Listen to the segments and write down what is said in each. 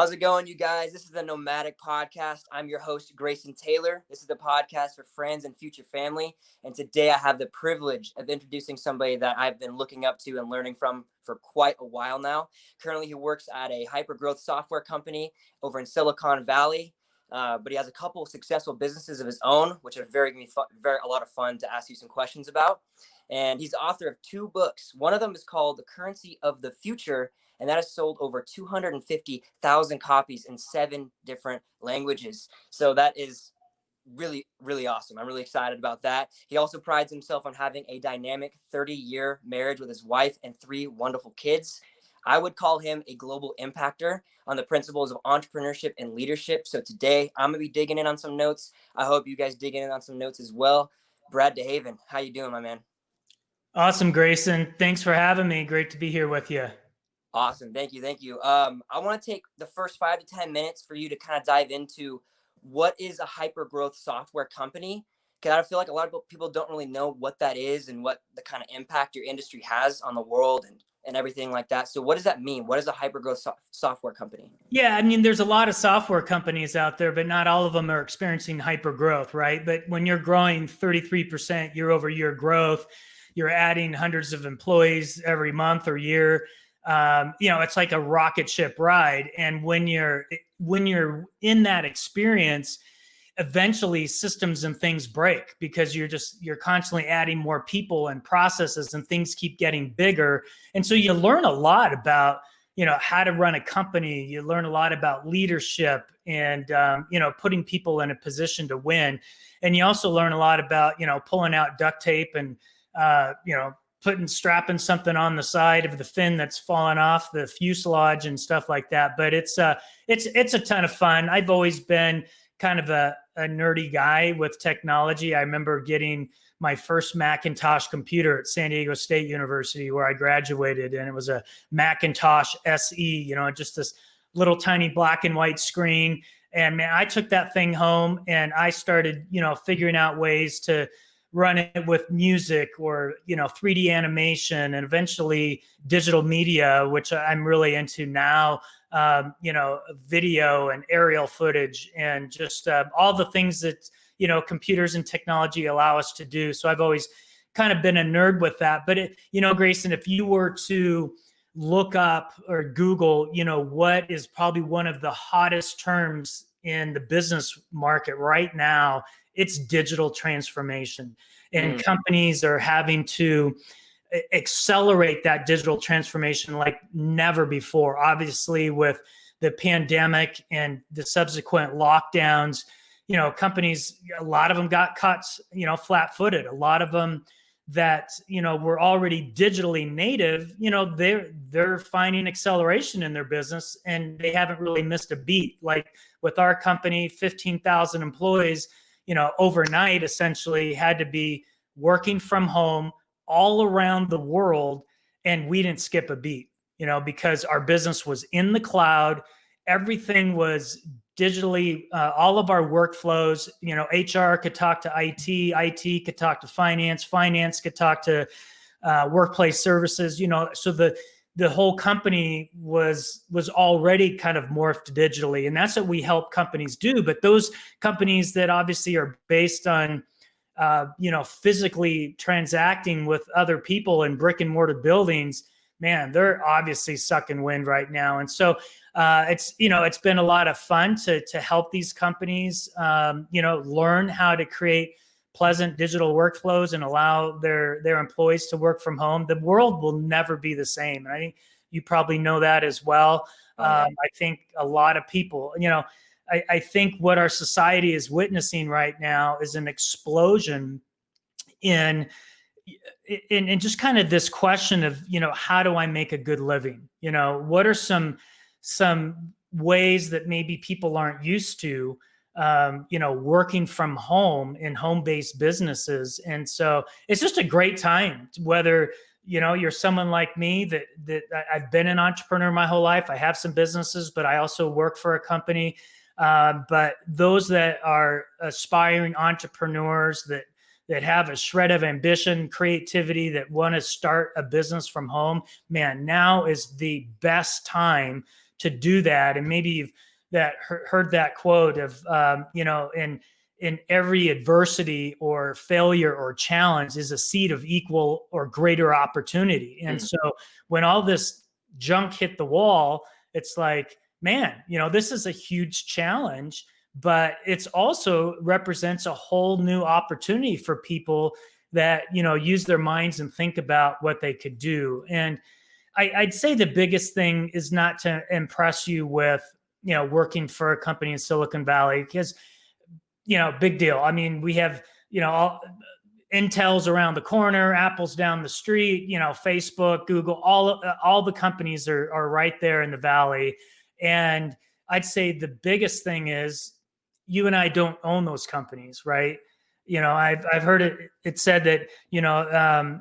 How's it going, you guys? This is the NOMADIC podcast. I'm your host, Grayson Taylor. This is the podcast for friends and future family. And today I have the privilege of introducing somebody that I've been looking up to and learning from for quite a while now. Currently, he works at a hyper-growth software company over in Silicon Valley. But he has a couple of successful businesses of his own, which are a lot of fun to ask you some questions about. And he's the author of 2 books. One of them is called The Currency of the Future, and that has sold over 250,000 copies in 7 different languages. So that is really, really awesome. I'm really excited about that. He also prides himself on having a dynamic 30-year marriage with his wife and 3 wonderful kids. I would call him a global impactor on the principles of entrepreneurship and leadership. So today I'm going to be digging in on some notes. I hope you guys dig in on some notes as well. Brad Dehaven, how you doing, my man? Awesome, Grayson. Thanks for having me. Great to be here with you. Awesome. Thank you. I want to take the first 5 to 10 minutes for you to kind of dive into what is a hyper-growth software company, because I feel like a lot of people don't really know what that is and what the kind of impact your industry has on the world and everything like that. So what does that mean? What is a hyper-growth software company? Yeah, I mean, there's a lot of software companies out there, but not all of them are experiencing hyper growth, right? But when you're growing 33% year over year growth, you're adding hundreds of employees every month or year. It's like a rocket ship ride. And when you're in that experience, eventually systems and things break because you're constantly adding more people and processes, and things keep getting bigger. And so you learn a lot about, how to run a company. You learn a lot about leadership and, putting people in a position to win. And you also learn a lot about, pulling out duct tape and, strapping something on the side of the fin that's fallen off the fuselage and stuff like that. But it's a ton of fun. I've always been kind of a nerdy guy with technology. I remember getting my first Macintosh computer at San Diego State University, where I graduated, and it was a Macintosh SE, just this little tiny black and white screen. And man, I took that thing home and I started, figuring out ways to run it with music or, 3D animation, and eventually digital media, which I'm really into now, video and aerial footage, and just all the things that, computers and technology allow us to do. So I've always kind of been a nerd with that. But, Grayson, if you were to look up or Google, what is probably one of the hottest terms in the business market right now, it's digital transformation. And companies are having to accelerate that digital transformation like never before. Obviously, with the pandemic and the subsequent lockdowns, companies, a lot of them got caught, flat-footed. A lot of them that, were already digitally native, they're finding acceleration in their business, and they haven't really missed a beat. Like with our company, 15,000 employees, overnight essentially had to be working from home all around the world. And we didn't skip a beat, because our business was in the cloud. Everything was digitally, all of our workflows, HR could talk to IT could talk to finance could talk to workplace services, so the whole company was already kind of morphed digitally. And that's what we help companies do. But those companies that obviously are based on, physically transacting with other people in brick and mortar buildings, man, they're obviously sucking wind right now. And so it's been a lot of fun to help these companies, learn how to create pleasant digital workflows and allow their employees to work from home. The world will never be the same. And I think you probably know that as well. I think a lot of people, I think what our society is witnessing right now is an explosion in just kind of this question of, how do I make a good living? What are some ways that maybe people aren't used to, working from home in home-based businesses. And so it's just a great time, whether, you're someone like me that I've been an entrepreneur my whole life. I have some businesses, but I also work for a company. But those that are aspiring entrepreneurs that have a shred of ambition, creativity, that want to start a business from home, man, now is the best time to do that. And maybe you've heard that quote of, in every adversity or failure or challenge is a seed of equal or greater opportunity. And so when all this junk hit the wall, it's like, man, this is a huge challenge, but it's also represents a whole new opportunity for people that, use their minds and think about what they could do. And I'd say the biggest thing is not to impress you with, working for a company in Silicon Valley, because, big deal. I mean, we have, Intel's around the corner, Apple's down the street, Facebook, Google, all the companies are right there in the valley. And I'd say the biggest thing is you and I don't own those companies, right? I've heard it said that,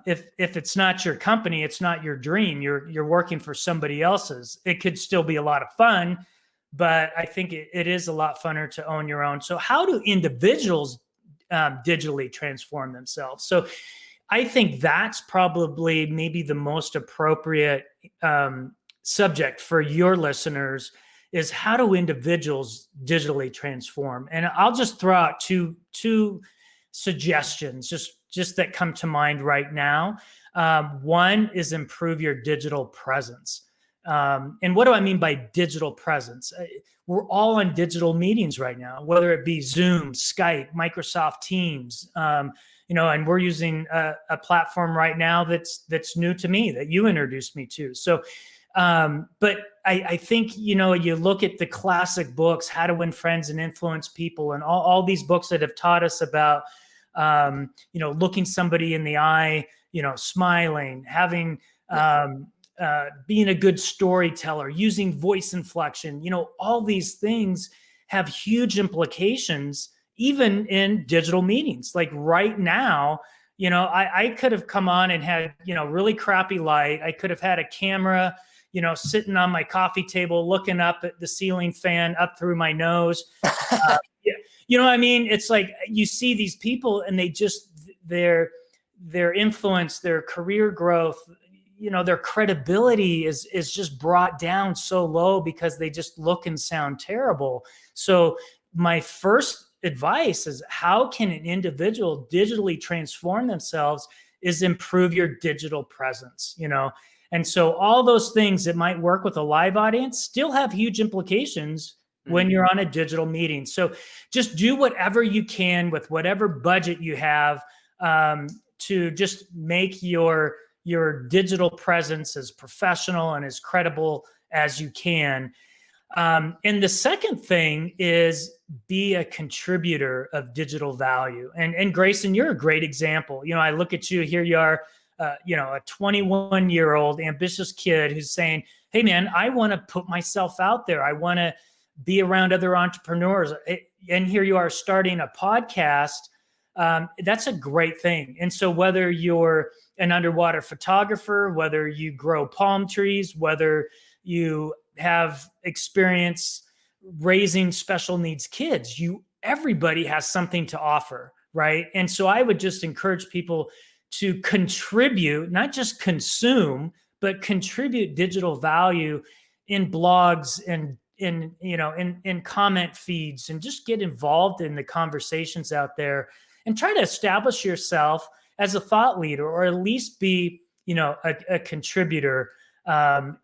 if it's not your company, it's not your dream. You're working for somebody else's. It could still be a lot of fun, but I think it is a lot funner to own your own. So how do individuals digitally transform themselves? So I think that's probably maybe the most appropriate subject for your listeners, is how do individuals digitally transform? And I'll just throw out two suggestions just that come to mind right now. One is improve your digital presence. And what do I mean by digital presence? We're all on digital meetings right now, whether it be Zoom, Skype, Microsoft Teams, and we're using a platform right now that's new to me, that you introduced me to. So, but I think, you look at the classic books, How to Win Friends and Influence People, and all these books that have taught us about, looking somebody in the eye, smiling, having, being a good storyteller, using voice inflection, all these things have huge implications, even in digital meetings. Like right now, I could have come on and had, really crappy light. I could have had a camera, sitting on my coffee table, looking up at the ceiling fan up through my nose. You know what I mean? It's like you see these people and they just, their influence, their career growth, their credibility is just brought down so low because they just look and sound terrible. So my first advice is, how can an individual digitally transform themselves, is improve your digital presence, And so all those things that might work with a live audience still have huge implications when you're on a digital meeting. So just do whatever you can with whatever budget you have, to just make your digital presence as professional and as credible as you can. And the second thing is, be a contributor of digital value. And Grayson, you're a great example. I look at you, here you are, a 21-year-old ambitious kid who's saying, hey man, I want to put myself out there. I want to be around other entrepreneurs. And here you are starting a podcast. That's a great thing. And so whether you're an underwater photographer, whether you grow palm trees, whether you have experience raising special needs kids, everybody has something to offer, right? And so I would just encourage people to contribute, not just consume, but contribute digital value in blogs and in comment feeds, and just get involved in the conversations out there and try to establish yourself as a thought leader, or at least be, a contributor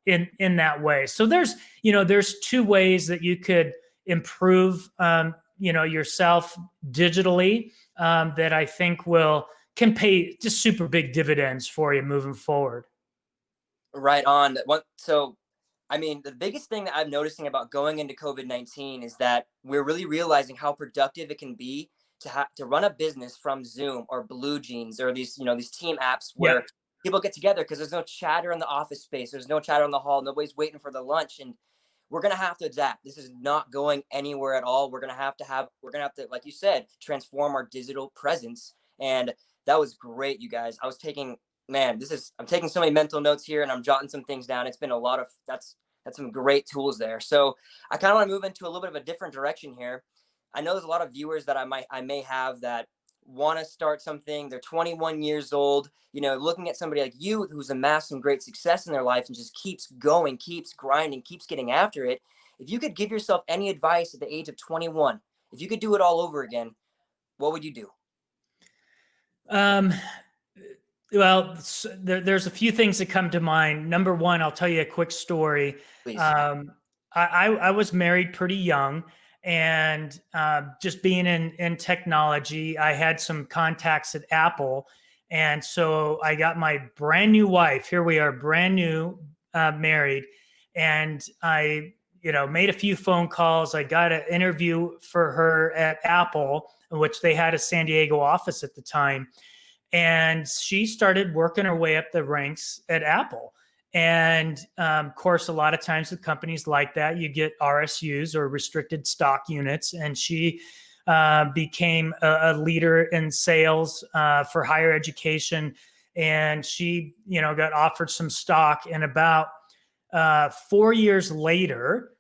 in that way. So there's two ways that you could improve, yourself digitally, that I think can pay just super big dividends for you moving forward. Right on. So, I mean, the biggest thing that I'm noticing about going into COVID-19 is that we're really realizing how productive it can be to run a business from Zoom or Blue Jeans or these team apps where people get together, because there's no chatter in the office space. There's no chatter in the hall. Nobody's waiting for the lunch. And we're going to have to adapt. This is not going anywhere at all. We're going to have to, like you said, transform our digital presence. And that was great, you guys. I'm taking so many mental notes here, and I'm jotting some things down. It's been that's some great tools there. So I kind of want to move into a little bit of a different direction here. I know there's a lot of viewers that I may have that want to start something. They're 21 years old, looking at somebody like you who's amassed some great success in their life and just keeps going, keeps grinding, keeps getting after it. If you could give yourself any advice at the age of 21, if you could do it all over again, what would you do? Um, well, there's a few things that come to mind. Number one, I'll tell you a quick story. Please. Um, I was married pretty young, and just being in technology, I had some contacts at Apple, and so I got my brand new wife. Here we are, brand new, married, and I, made a few phone calls. I got an interview for her at Apple, which they had a San Diego office at the time, and she started working her way up the ranks at Apple. And of course, a lot of times with companies like that, you get RSUs or restricted stock units. And she became a leader in sales for higher education. And she, got offered some stock. And about 4 years later,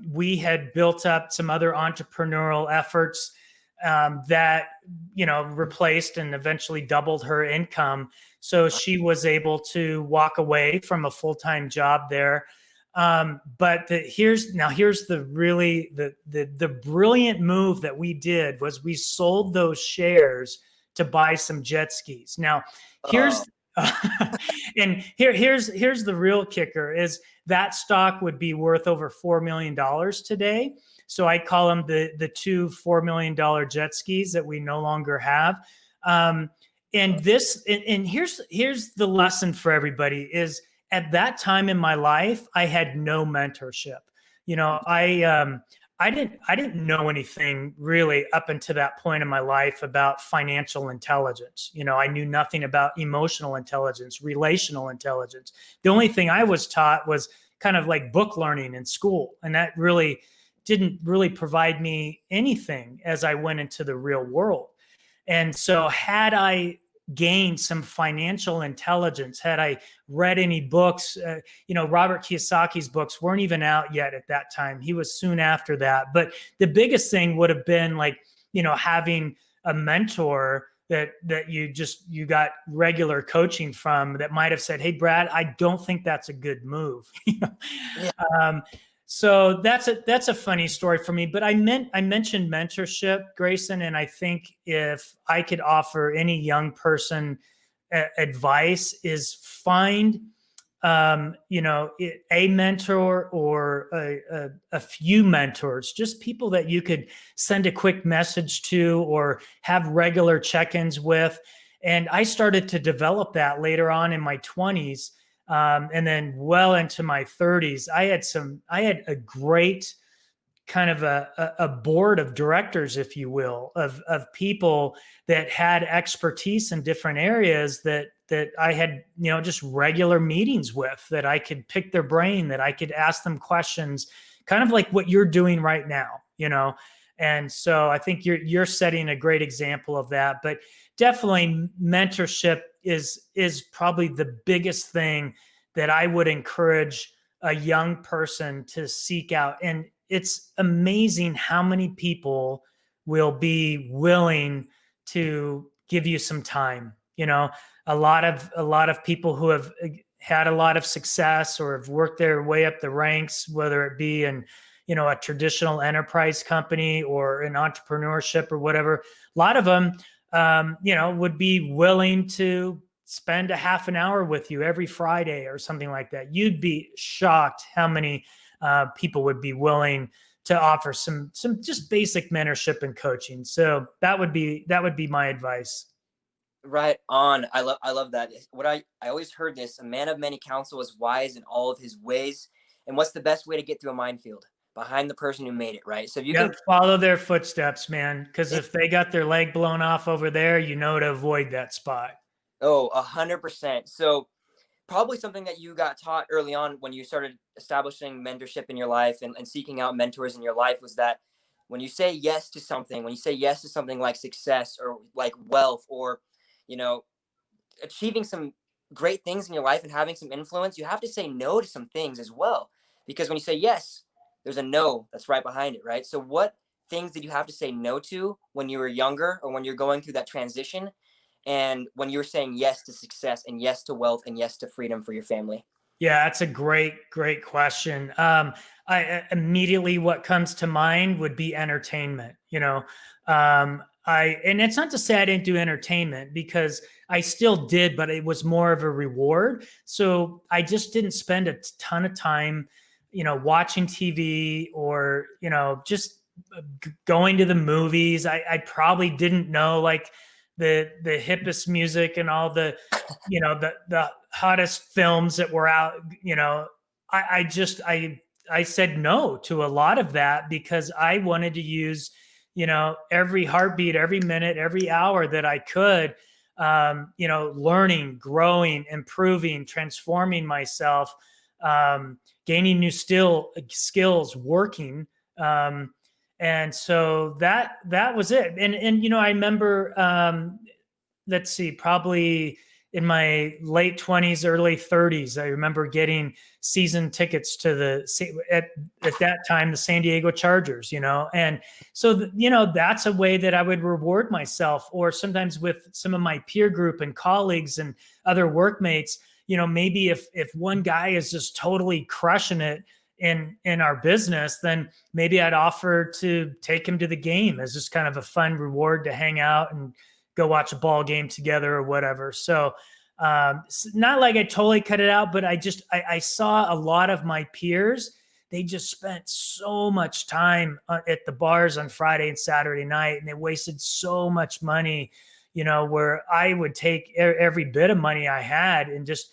we had built up some other entrepreneurial efforts that replaced and eventually doubled her income. So she was able to walk away from a full-time job there. But here's the really the brilliant move that we did was we sold those shares to buy some jet skis. Now here's and here's the real kicker is that stock would be worth over $4 million today. So I call them the two $4 million jet skis that we no longer have. And here's the lesson for everybody is at that time in my life, I had no mentorship. I didn't know anything really up until that point in my life about financial intelligence. I knew nothing about emotional intelligence, relational intelligence. The only thing I was taught was kind of like book learning in school. And that really didn't really provide me anything as I went into the real world. And so had I gained some financial intelligence, had I read any books, Robert Kiyosaki's books weren't even out yet at that time. He was soon after that. But the biggest thing would have been like, having a mentor that you got regular coaching from that might have said, "Hey, Brad, I don't think that's a good move." Yeah. So that's a funny story for me, but I mentioned mentorship, Grayson, and I think if I could offer any young person advice is find, a mentor or a few mentors, just people that you could send a quick message to or have regular check-ins with. And I started to develop that later on in my 20s. And then well into my 30s, I had a great kind of a board of directors, if you will, of people that had expertise in different areas that I had, just regular meetings with, that I could pick their brain, that I could ask them questions, kind of like what you're doing right now, And so I think you're setting a great example of that. But definitely mentorship is probably the biggest thing that I would encourage a young person to seek out. And it's amazing how many people will be willing to give you some time. A lot of people who have had a lot of success or have worked their way up the ranks, whether it be in a traditional enterprise company or in entrepreneurship or whatever, a lot of them would be willing to spend a half an hour with you every Friday or something like that. You'd be shocked how many people would be willing to offer some just basic mentorship and coaching. So that would be my advice. Right on. I love that. What I always heard this: a man of many counsel is wise in all of his ways. And what's the best way to get through a minefield? Behind the person who made it, right? So if you can follow their footsteps, man, because if they got their leg blown off over there, to avoid that spot. Oh, 100%. So probably something that you got taught early on when you started establishing mentorship in your life and seeking out mentors in your life was that when you say yes to something, like success or like wealth or, achieving some great things in your life and having some influence, you have to say no to some things as well. Because when you say yes, there's a no that's right behind it, right? So what things did you have to say no to when you were younger or when you're going through that transition? And when you were saying yes to success and yes to wealth and yes to freedom for your family? Yeah, that's a great question. I immediately what comes to mind would be entertainment. And it's not to say I didn't do entertainment because I still did, but it was more of a reward. So I just didn't spend a ton of time, watching TV or just going to the movies. I probably didn't know like the hippest music and all the hottest films that were out. I said no to a lot of that because I wanted to use every heartbeat, every minute, every hour that I could, learning, growing, improving, transforming myself, gaining new skills, working. And so that was it. And I remember, let's see, probably in my late 20s, early 30s, I remember getting season tickets to at that time, the San Diego Chargers, and so, that's a way that I would reward myself. Or sometimes with some of my peer group and colleagues and other workmates, maybe if one guy is just totally crushing it in our business, then maybe I'd offer to take him to the game as just kind of a fun reward to hang out and go watch a ball game together or whatever. So not like I totally cut it out, but I saw a lot of my peers. They just spent so much time at the bars on Friday and Saturday night, and they wasted so much money, where I would take every bit of money I had and just,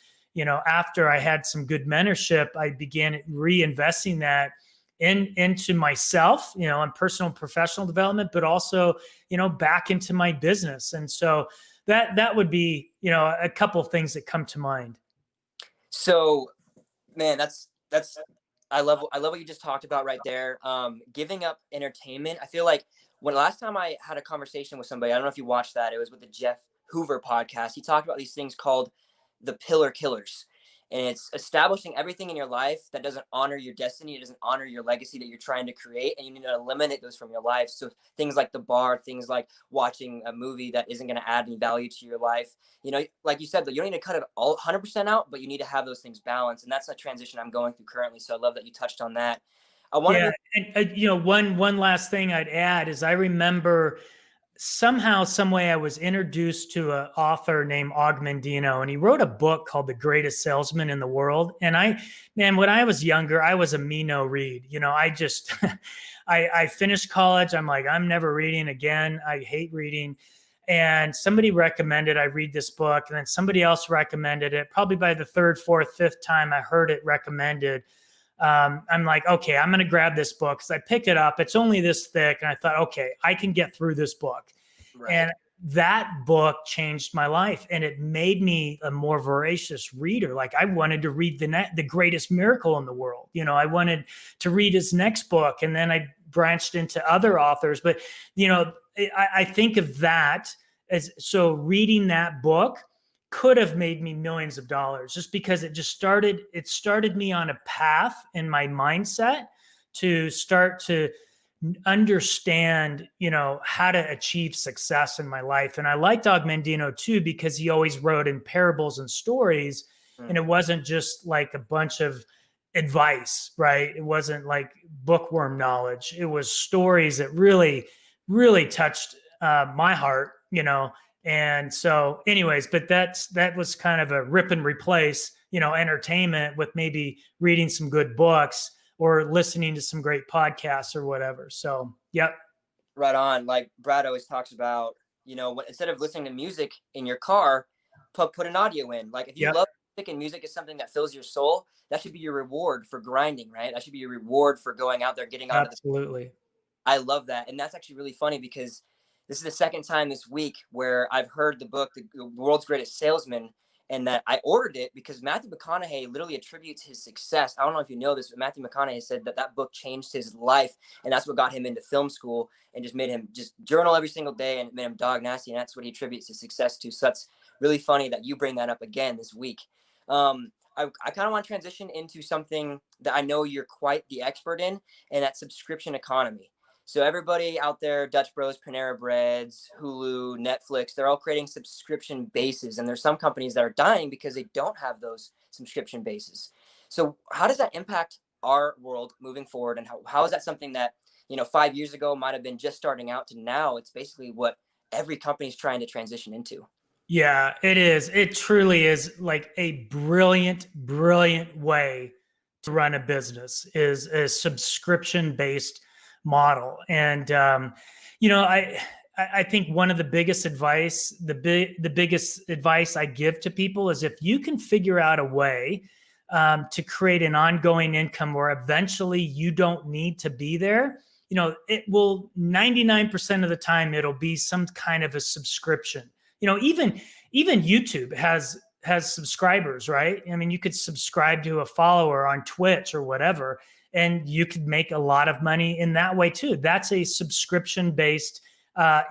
after I had some good mentorship, I began reinvesting that into myself, on personal and professional development, but also, back into my business. And so that would be, a couple of things that come to mind. So, man, that's I love what you just talked about right there. Giving up entertainment. I feel like when last time I had a conversation with somebody, I don't know if you watched that. It was with the Jeff Hoover podcast. He talked about these things called the pillar killers. And it's establishing everything in your life that doesn't honor your destiny, it doesn't honor your legacy that you're trying to create, and you need to eliminate those from your life. So things like the bar, things like watching a movie that isn't going to add any value to your life. Like you said, you don't need to cut it all 100% out, but you need to have those things balanced. And that's a transition I'm going through currently. So I love that you touched on that. I want to, and one last thing I'd add is I remember somehow, some way I was introduced to an author named Og Mandino, and he wrote a book called The Greatest Salesman in the World. And when I was younger, I was a me no read. I just, I finished college. I'm like, I'm never reading again. I hate reading. And somebody recommended I read this book, and then somebody else recommended it. Probably by the third, fourth, fifth time I heard it recommended, I'm like, okay, I'm going to grab this book. So I pick it up. It's only this thick. And I thought, okay, I can get through this book. Right. And that book changed my life, and it made me a more voracious reader. Like I wanted to read the greatest miracle in the world. I wanted to read his next book, and then I branched into other authors. But, I think of that as, so reading that book could have made me millions of dollars just because it started me on a path in my mindset to start to understand, how to achieve success in my life. And I liked Og Mandino too, because he always wrote in parables and stories. And it wasn't just like a bunch of advice, right? It wasn't like bookworm knowledge. It was stories that really, really touched my heart, And so anyways, but that was kind of a rip and replace, entertainment with maybe reading some good books or listening to some great podcasts or whatever. So, yep. Right on. Like Brad always talks about, instead of listening to music in your car, put an audio in. Like if you love music and music is something that fills your soul, that should be your reward for grinding, right? That should be your reward for going out there, getting out. Absolutely. I love that. And that's actually really funny because this is the second time this week where I've heard the book, The World's Greatest Salesman, and that I ordered it because Matthew McConaughey literally attributes his success. I don't know if you know this, but Matthew McConaughey said that book changed his life, and that's what got him into film school and just made him just journal every single day and made him dog nasty, and that's what he attributes his success to. So that's really funny that you bring that up again this week. I kind of want to transition into something that I know you're quite the expert in, and that's subscription economy. So everybody out there, Dutch Bros, Panera Breads, Hulu, Netflix, they're all creating subscription bases. And there's some companies that are dying because they don't have those subscription bases. So how does that impact our world moving forward? And how is that something that, 5 years ago might have been just starting out to now it's basically what every company is trying to transition into? Yeah, it is. It truly is like a brilliant, brilliant way to run a business is a subscription based model. And I think one of the biggest advice, the biggest advice I give to people is if you can figure out a way to create an ongoing income where eventually you don't need to be there, it will 99% of the time it'll be some kind of a subscription. Even YouTube has subscribers, right? I mean, you could subscribe to a follower on Twitch or whatever, and you could make a lot of money in that way too. That's a subscription based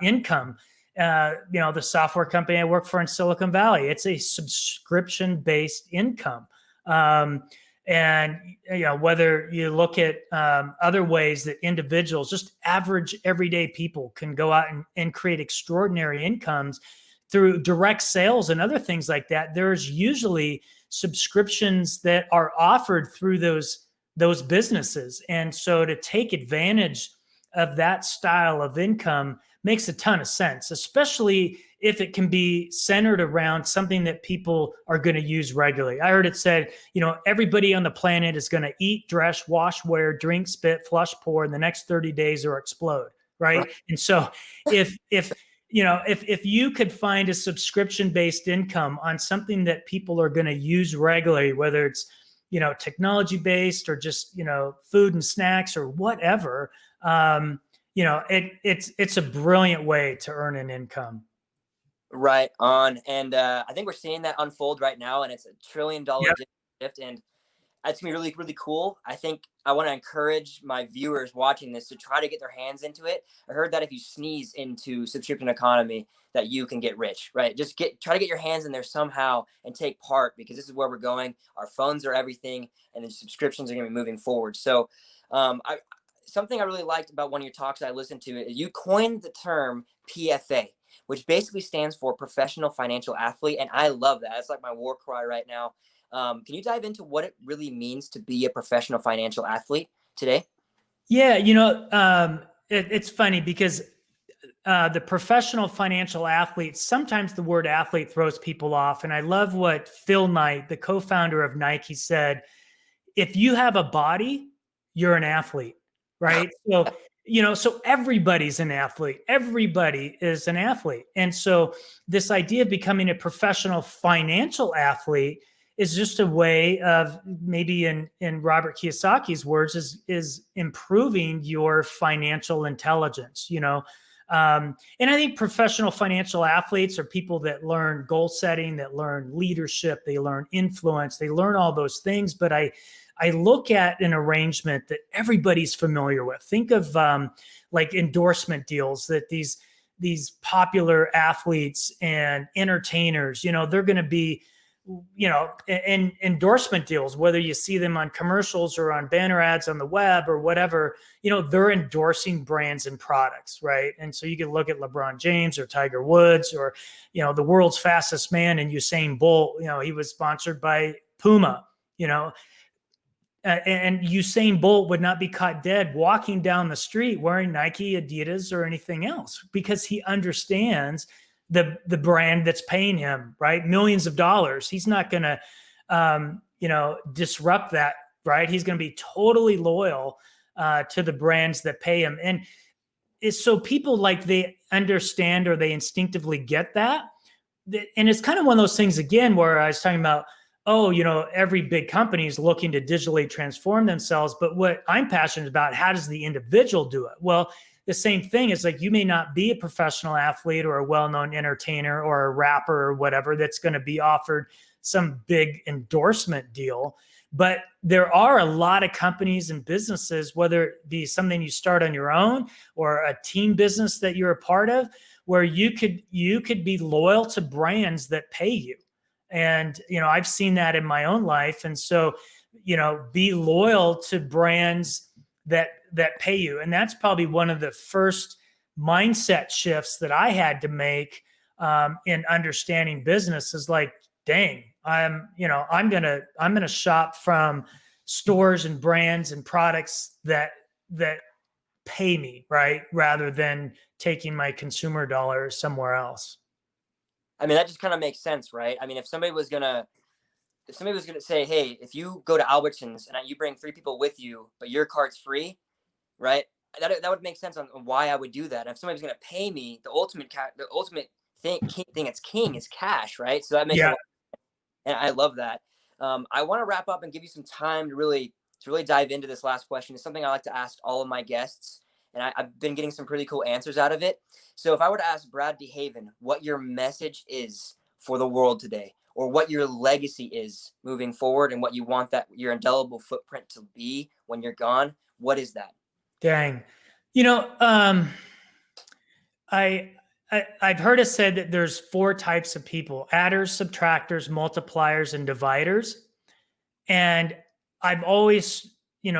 income. The software company I work for in Silicon Valley, it's a subscription based income. And whether you look at other ways that individuals, just average everyday people, can go out and create extraordinary incomes through direct sales and other things like that, there's usually subscriptions that are offered through those businesses. And so to take advantage of that style of income makes a ton of sense, especially if it can be centered around something that people are going to use regularly. I heard it said, everybody on the planet is going to eat, dress, wash, wear, drink, spit, flush, pour in the next 30 days or explode. Right. And so if you could find a subscription-based income on something that people are going to use regularly, whether it's, technology-based or just, food and snacks or whatever, it's a brilliant way to earn an income. Right on. And I think we're seeing that unfold right now, and it's $1 trillion Yep. shift. And it's gonna be really, really cool. I think I want to encourage my viewers watching this to try to get their hands into it. I heard that if you sneeze into subscription economy, that you can get rich, right? Just try to get your hands in there somehow and take part, because this is where we're going. Our phones are everything, and the subscriptions are gonna be moving forward. So, something I really liked about one of your talks I listened to, you coined the term PFA, which basically stands for professional financial athlete, and I love that. It's like my war cry right now. Can you dive into what it really means to be a professional financial athlete today? Yeah, it's funny because the professional financial athlete, sometimes the word athlete throws people off. And I love what Phil Knight, the co-founder of Nike, said. If you have a body, you're an athlete, right? So everybody's an athlete. Everybody is an athlete. And so this idea of becoming a professional financial athlete is just a way of, maybe in Robert Kiyosaki's words, is improving your financial intelligence, and I think professional financial athletes are people that learn goal setting, that learn leadership, they learn influence, they learn all those things. But I look at an arrangement that everybody's familiar with. Think of like endorsement deals that these popular athletes and entertainers, they're going to be, in endorsement deals, whether you see them on commercials or on banner ads on the web or whatever, they're endorsing brands and products, right? And so you can look at LeBron James or Tiger Woods or, the world's fastest man and Usain Bolt, he was sponsored by Puma, and Usain Bolt would not be caught dead walking down the street wearing Nike, Adidas, or anything else, because he understands the brand that's paying him, right? Millions of dollars. He's not going to, disrupt that, right? He's going to be totally loyal to the brands that pay him. And so people, like, they understand or they instinctively get that. And it's kind of one of those things, again, where I was talking about, every big company is looking to digitally transform themselves. But what I'm passionate about, how does the individual do it? Well, the same thing is, like, you may not be a professional athlete or a well-known entertainer or a rapper or whatever that's going to be offered some big endorsement deal. But there are a lot of companies and businesses, whether it be something you start on your own or a team business that you're a part of, where you could be loyal to brands that pay you. And, I've seen that in my own life. And so, be loyal to brands that that pay you. And that's probably one of the first mindset shifts that I had to make in understanding business is like, dang, I'm gonna shop from stores and brands and products that pay me, right, rather than taking my consumer dollars somewhere else. I mean, that just kind of makes sense, right? I mean, if somebody was gonna say, hey, if you go to Albertsons and you bring 3 people with you, but your cart's free, right? That would make sense on why I would do that. If somebody's going to pay me, the ultimate thing that's king is cash, right? So that makes a Yeah. lot, and I love that. I want to wrap up and give you some time to really dive into this last question. It's something I like to ask all of my guests, and I've been getting some pretty cool answers out of it. So if I were to ask Brad Dehaven what your message is for the world today, or what your legacy is moving forward, and what you want that your indelible footprint to be when you're gone, what is that? Dang. I, I've heard it said that there's 4 types of people: adders, subtractors, multipliers, and dividers. And I've always,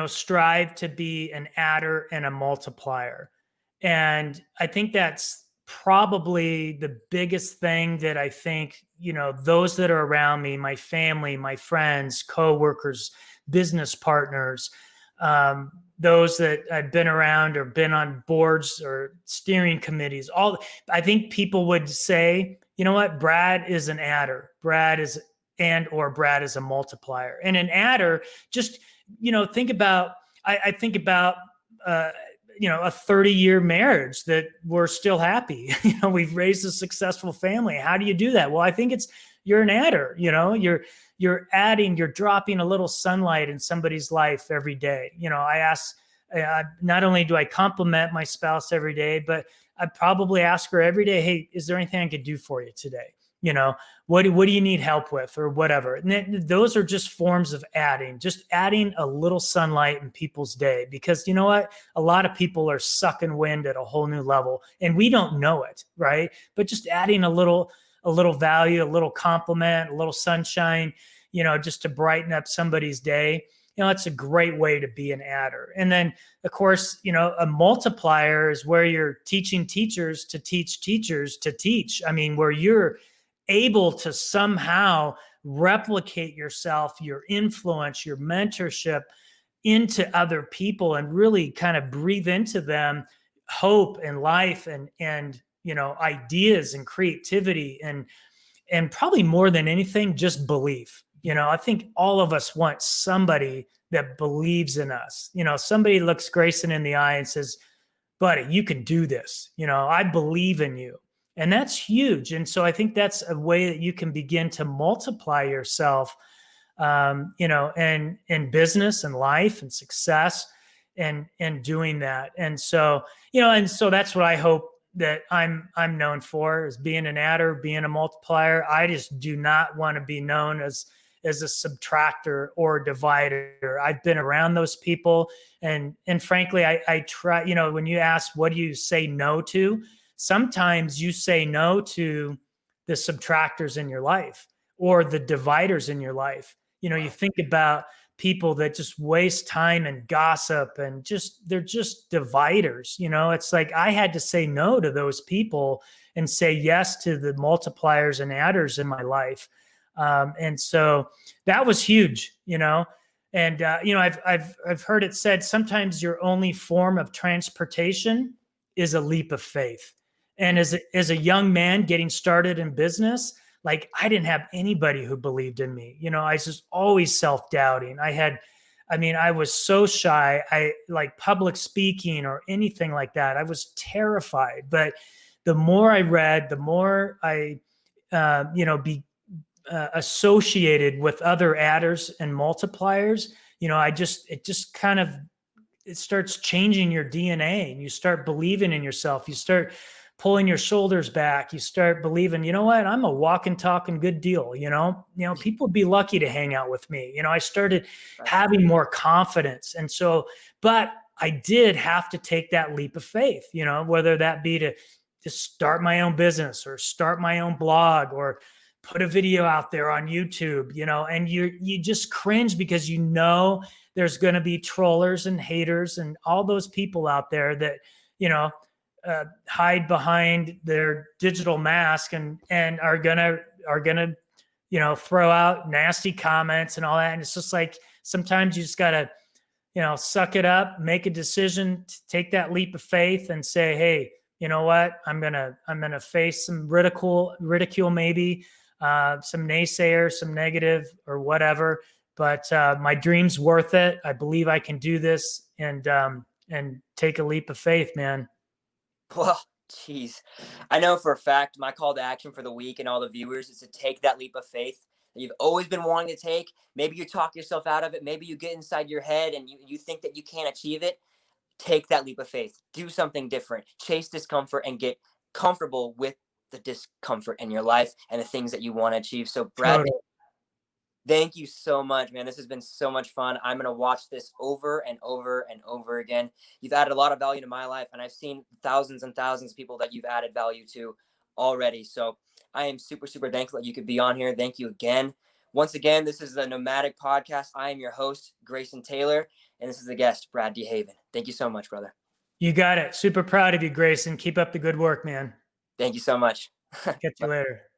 strived to be an adder and a multiplier. And I think that's probably the biggest thing that I think, those that are around me, my family, my friends, coworkers, business partners, those that I've been around or been on boards or steering committees, I think people would say, you know what, Brad is an adder. Brad is a multiplier. And an adder, just, think about, I think about, a 30-year marriage that we're still happy. We've raised a successful family. How do you do that? Well, I think you're an adder, you're dropping a little sunlight in somebody's life every day. I ask, not only do I compliment my spouse every day, but I probably ask her every day, hey, is there anything I could do for you today? What do you need help with, or whatever? And those are just forms of just adding a little sunlight in people's day, because you know what? A lot of people are sucking wind at a whole new level and we don't know it, right? But just adding a little value, a little compliment, a little sunshine, just to brighten up somebody's day. It's a great way to be an adder. And then, of course, a multiplier is where you're teaching teachers to teach teachers to teach. I mean, where you're able to somehow replicate yourself, your influence, your mentorship into other people, and really kind of breathe into them hope and life and ideas and creativity, and probably more than anything, just belief. I think all of us want somebody that believes in us. Somebody looks Grayson in the eye and says, buddy, you can do this. I believe in you. And that's huge. And so I think that's a way that you can begin to multiply yourself, and in business and life and success, and doing that. And so, that's what I hope that I'm known for, is being an adder, being a multiplier. I just do not want to be known as a subtractor or a divider. I've been around those people. And frankly, I try, when you ask, what do you say no to? Sometimes you say no to the subtractors in your life or the dividers in your life. You think about people that just waste time and gossip and they're just dividers. It's like I had to say no to those people and say yes to the multipliers and adders in my life. And so that was huge, and, I've heard it said sometimes your only form of transportation is a leap of faith. And as a young man getting started in business, like I didn't have anybody who believed in me. I was just always self-doubting. I was so shy. I like public speaking or anything like that. I was terrified. But the more I read, the more I, associated with other adders and multipliers, it starts changing your DNA, and you start believing in yourself. You start pulling your shoulders back. You start believing, you know what, I'm a walking, talking good deal. People would be lucky to hang out with me. I started having more confidence. And so, but I did have to take that leap of faith, whether that be to start my own business or start my own blog or put a video out there on YouTube, and you just cringe because there's going to be trollers and haters and all those people out there that, hide behind their digital mask and are gonna, throw out nasty comments and all that. And it's just like, sometimes you just gotta, suck it up, make a decision, take that leap of faith and say, hey, you know what? I'm gonna face some ridicule maybe, some naysayers, some negative or whatever. But my dream's worth it. I believe I can do this, and take a leap of faith, man. Well, geez. I know for a fact my call to action for the week and all the viewers is to take that leap of faith that you've always been wanting to take. Maybe you talk yourself out of it. Maybe you get inside your head and you think that you can't achieve it. Take that leap of faith. Do something different. Chase discomfort and get comfortable with the discomfort in your life and the things that you want to achieve. So, Brad, Totally. thank you so much, man. This has been so much fun. I'm going to watch this over and over and over again. You've added a lot of value to my life, and I've seen thousands and thousands of people that you've added value to already. So I am super, super thankful that you could be on here. Thank you again. Once again, this is the Nomadic Podcast. I am your host, Grayson Taylor, and this is the guest, Brad Dehaven. Thank you so much, brother. You got it. Super proud of you, Grayson. Keep up the good work, man. Thank you so much. Catch you later.